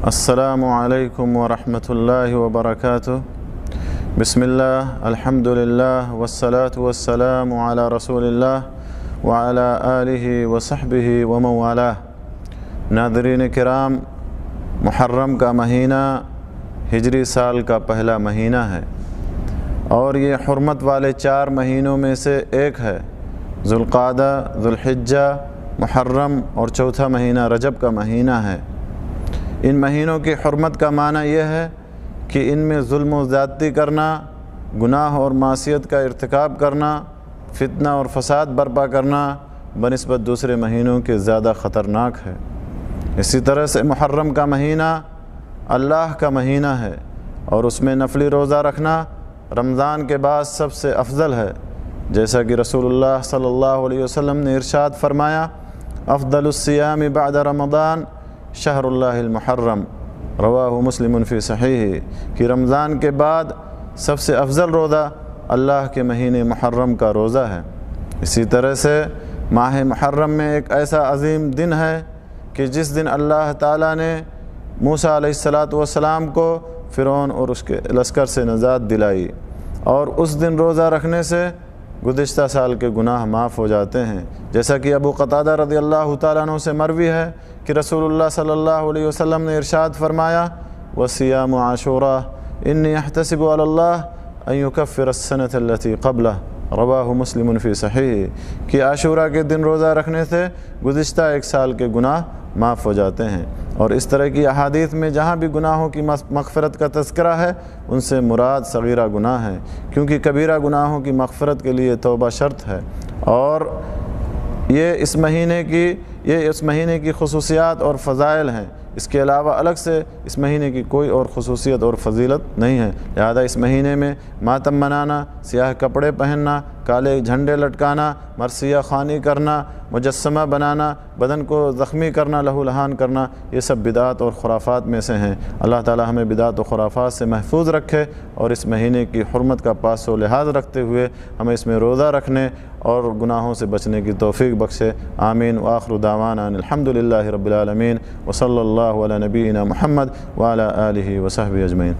السلام علیکم ورحمۃ اللہ وبرکاتہ۔ بسم اللہ، الحمد للہ، والصلاة والسلام علی رسول اللہ وعلی آلہ وصحبہ ومن والاه۔ ناظرین کرام، محرم کا مہینہ ہجری سال کا پہلا مہینہ ہے اور یہ حرمت والے 4 مہینوں میں سے ایک ہے۔ ذوالقعدہ، ذوالحجہ، محرم اور چوتھا مہینہ رجب کا مہینہ ہے۔ ان مہینوں کی حرمت کا معنی یہ ہے کہ ان میں ظلم و زیادتی کرنا، گناہ اور معصیت کا ارتکاب کرنا، فتنہ اور فساد برپا کرنا بنسبت دوسرے مہینوں کے زیادہ خطرناک ہے۔ اسی طرح سے محرم کا مہینہ اللہ کا مہینہ ہے اور اس میں نفلی روزہ رکھنا رمضان کے بعد سب سے افضل ہے، جیسا کہ رسول اللہ صلی اللہ علیہ وسلم نے ارشاد فرمایا، افضل الصیام بعد رمضان شہر اللہ المحرم، رواہ مسلم فی صحیح، کہ رمضان کے بعد سب سے افضل روزہ اللہ کے مہینے محرم کا روزہ ہے۔ اسی طرح سے ماہ محرم میں ایک ایسا عظیم دن ہے کہ جس دن اللہ تعالیٰ نے موسیٰ علیہ السلام کو فرعون اور اس کے لشکر سے نجات دلائی، اور اس دن روزہ رکھنے سے گزشتہ سال کے گناہ معاف ہو جاتے ہیں، جیسا کہ ابو قتادہ رضی اللہ تعالیٰ عنہ سے مروی ہے کہ رسول اللہ صلی اللہ علیہ وسلم نے ارشاد فرمایا، وصیام عاشوراء انی احتسب علی اللہ ان یکفر السنۃ التی قبلہ، رواہ مسلم فی صحیح، کہ عاشوراء کے دن روزہ رکھنے سے گزشتہ ایک سال کے گناہ معاف ہو جاتے ہیں۔ اور اس طرح کی احادیث میں جہاں بھی گناہوں کی مغفرت کا تذکرہ ہے ان سے مراد صغیرہ گناہ ہے، کیونکہ کبیرہ گناہوں کی مغفرت کے لیے توبہ شرط ہے، اور یہ اس مہینے کی خصوصیات اور فضائل ہیں۔ اس کے علاوہ الگ سے اس مہینے کی کوئی اور خصوصیت اور فضیلت نہیں ہے، لہذا اس مہینے میں ماتم منانا، سیاہ کپڑے پہننا، کالے جھنڈے لٹکانا، مرثیہ خوانی کرنا، مجسمہ بنانا، بدن کو زخمی کرنا، لہو لہان کرنا، یہ سب بدعات اور خرافات میں سے ہیں۔ اللہ تعالی ہمیں بدعات و خرافات سے محفوظ رکھے اور اس مہینے کی حرمت کا پاس و لحاظ رکھتے ہوئے ہمیں اس میں روزہ رکھنے اور گناہوں سے بچنے کی توفیق بخشے۔ آمین۔ وآخر دعوانا ان الحمد للہ رب العالمین، وصلی اللہ علی نبینا محمد وعلی آلہ وصحبہ اجمعین۔